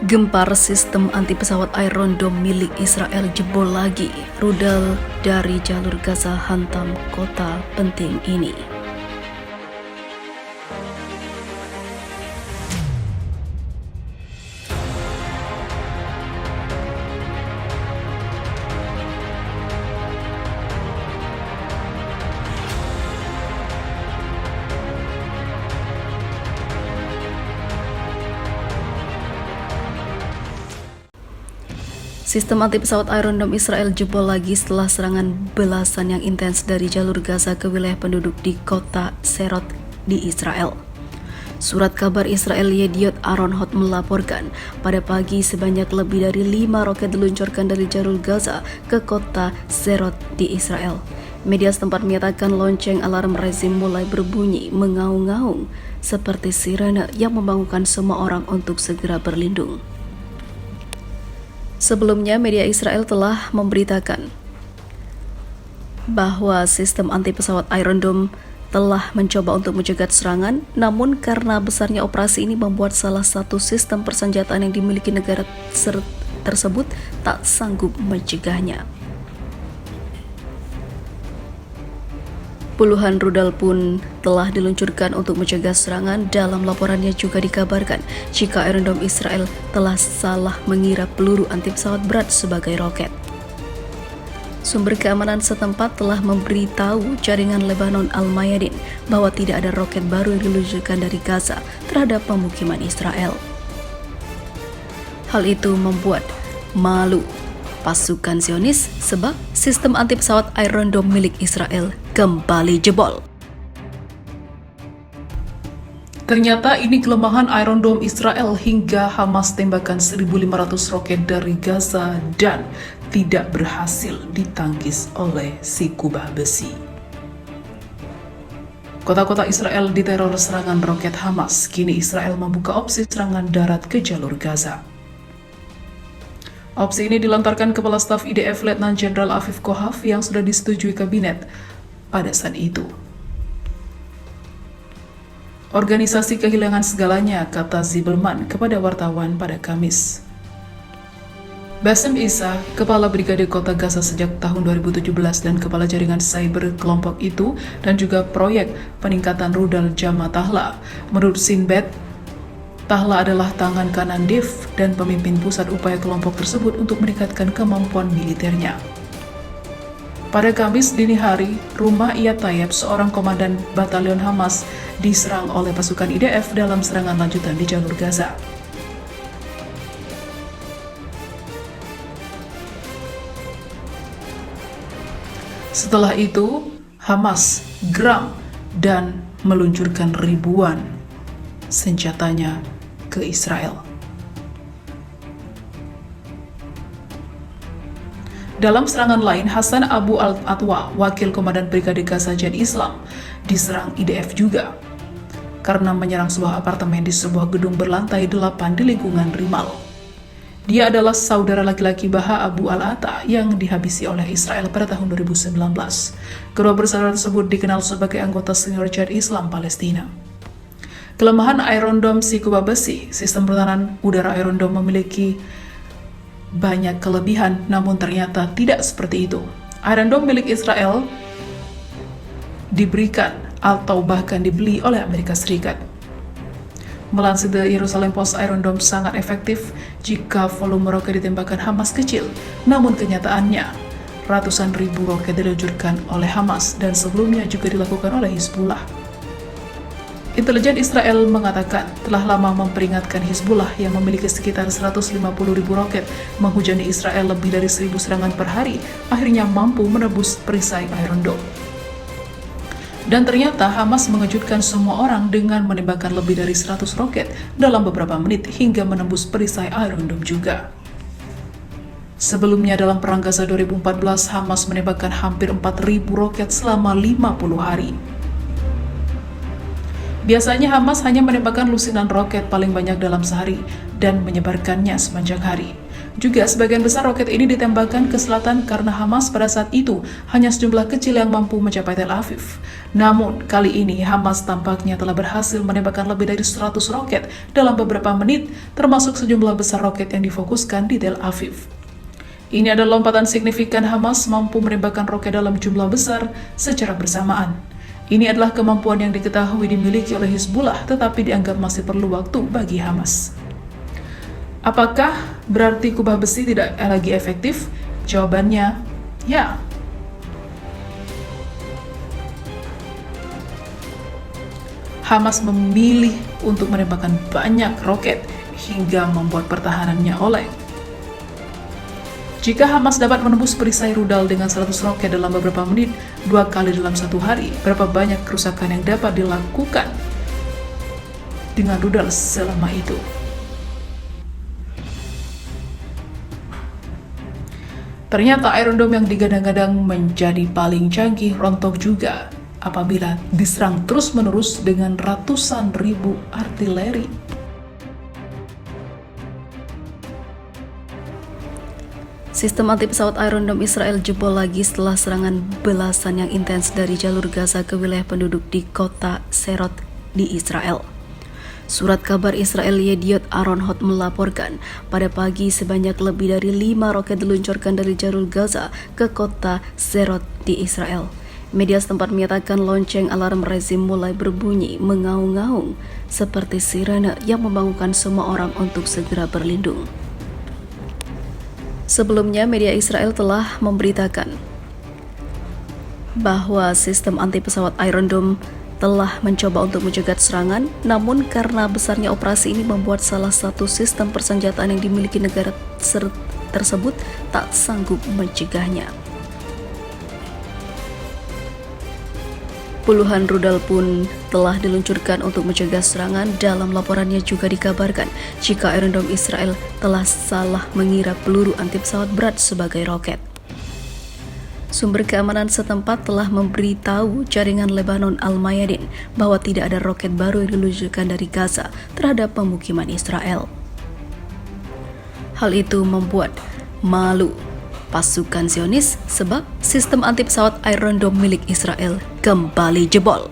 Gempar sistem anti pesawat Iron Dome milik Israel jebol lagi. Rudal dari jalur Gaza hantam kota penting ini. Sistem anti pesawat Iron Dome Israel jebol lagi setelah serangan belasan yang intens dari jalur Gaza ke wilayah penduduk di kota Serot di Israel. Surat kabar Israel Yediot Aronot melaporkan pada pagi sebanyak lebih dari 5 roket diluncurkan dari jalur Gaza ke kota Serot di Israel. Media setempat menyatakan lonceng alarm rezim mulai berbunyi mengaung-ngaung seperti sirene yang membangunkan semua orang untuk segera berlindung. Sebelumnya, media Israel telah memberitakan bahwa sistem anti pesawat Iron Dome telah mencoba untuk mencegat serangan, namun karena besarnya operasi ini membuat salah satu sistem persenjataan yang dimiliki negara tersebut tak sanggup mencegahnya. Puluhan rudal pun telah diluncurkan untuk mencegah serangan. Dalam laporannya juga dikabarkan jika Iron Dome Israel telah salah mengira peluru anti pesawat berat sebagai roket. Sumber keamanan setempat telah memberitahu jaringan Lebanon Al-Mayadin bahwa tidak ada roket baru yang diluncurkan dari Gaza terhadap pemukiman Israel. Hal itu membuat malu pasukan Zionis sebab sistem anti pesawat Iron Dome milik Israel kembali jebol. Ternyata ini kelemahan Iron Dome Israel hingga Hamas tembakan 1.500 roket dari Gaza dan tidak berhasil ditangkis oleh si kubah besi. Kota-kota Israel diteror serangan roket Hamas. Kini Israel membuka opsi serangan darat ke jalur Gaza. Opsi ini dilontarkan Kepala Staf IDF Letnan Jenderal Afif Kohaf yang sudah disetujui kabinet pada saat itu. Organisasi kehilangan segalanya, kata Zibelman kepada wartawan pada Kamis. Bassem Issa, Kepala Brigade Kota Gaza sejak tahun 2017 dan Kepala Jaringan Cyber kelompok itu dan juga proyek peningkatan rudal Jama Tahla. Menurut Sinbad, Tahla adalah tangan kanan Dev dan pemimpin pusat upaya kelompok tersebut untuk meningkatkan kemampuan militernya. Pada Kamis dini hari, rumah Iyad Tayeb, seorang komandan batalion Hamas, diserang oleh pasukan IDF dalam serangan lanjutan di jalur Gaza. Setelah itu, Hamas geram dan meluncurkan ribuan senjatanya ke Israel. Dalam serangan lain, Hassan Abu Al-Atwa, wakil komandan Brigade Gaza Jihad Islam, diserang IDF juga karena menyerang sebuah apartemen di sebuah gedung berlantai 8 di lingkungan Rimal. Dia adalah saudara laki-laki Baha Abu Al-Ata yang dihabisi oleh Israel pada tahun 2019. Kedua bersaudara tersebut dikenal sebagai anggota senior Jihad Islam Palestina. Kelemahan Iron Dome si kubah besi, sistem pertahanan udara Iron Dome memiliki banyak kelebihan, namun ternyata tidak seperti itu. Iron Dome milik Israel diberikan atau bahkan dibeli oleh Amerika Serikat. Melansir The Jerusalem Post, Iron Dome sangat efektif jika volume roket ditembakkan Hamas kecil, namun kenyataannya ratusan ribu roket diluncurkan oleh Hamas dan sebelumnya juga dilakukan oleh Hizbullah. Intelijen Israel mengatakan telah lama memperingatkan Hizbullah yang memiliki sekitar 150.000 roket menghujani Israel lebih dari 1.000 serangan per hari, akhirnya mampu menebus perisai Iron Dome. Dan ternyata Hamas mengejutkan semua orang dengan menembakkan lebih dari 100 roket dalam beberapa menit hingga menembus perisai Iron Dome juga. Sebelumnya dalam Perang Gaza 2014, Hamas menembakkan hampir 4.000 roket selama 50 hari. Biasanya Hamas hanya menembakkan lusinan roket paling banyak dalam sehari dan menyebarkannya sepanjang hari. Juga sebagian besar roket ini ditembakkan ke selatan karena Hamas pada saat itu hanya sejumlah kecil yang mampu mencapai Tel Aviv. Namun, kali ini Hamas tampaknya telah berhasil menembakkan lebih dari 100 roket dalam beberapa menit, termasuk sejumlah besar roket yang difokuskan di Tel Aviv. Ini adalah lompatan signifikan Hamas mampu menembakkan roket dalam jumlah besar secara bersamaan. Ini adalah kemampuan yang diketahui dimiliki oleh Hizbullah, tetapi dianggap masih perlu waktu bagi Hamas. Apakah berarti kubah besi tidak lagi efektif? Jawabannya, ya. Hamas memilih untuk menembakkan banyak roket hingga membuat pertahanannya oleng. Jika Hamas dapat menembus perisai rudal dengan 100 roket dalam beberapa menit, 2 kali dalam satu hari, berapa banyak kerusakan yang dapat dilakukan dengan rudal selama itu? Ternyata Iron Dome yang digadang-gadang menjadi paling canggih rontok juga apabila diserang terus-menerus dengan ratusan ribu artileri. Sistem anti pesawat Iron Dome Israel jebol lagi setelah serangan belasan yang intens dari jalur Gaza ke wilayah penduduk di kota Serot di Israel. Surat kabar Israel Yediot Aronot melaporkan pada pagi sebanyak lebih dari 5 roket diluncurkan dari jalur Gaza ke kota Serot di Israel. Media setempat menyatakan lonceng alarm rezim mulai berbunyi mengaung-ngaung seperti sirene yang membangunkan semua orang untuk segera berlindung. Sebelumnya, media Israel telah memberitakan bahwa sistem anti pesawat Iron Dome telah mencoba untuk mencegat serangan, namun karena besarnya operasi ini membuat salah satu sistem persenjataan yang dimiliki negara tersebut tak sanggup mencegahnya. Puluhan rudal pun telah diluncurkan untuk mencegah serangan. Dalam laporannya juga dikabarkan jika Iron Dome Israel telah salah mengira peluru anti pesawat berat sebagai roket. Sumber keamanan setempat telah memberitahu jaringan Lebanon Al-Mayadin bahwa tidak ada roket baru yang diluncurkan dari Gaza terhadap pemukiman Israel. Hal itu membuat malu pasukan Zionis sebab sistem anti pesawat Iron Dome milik Israel kembali jebol.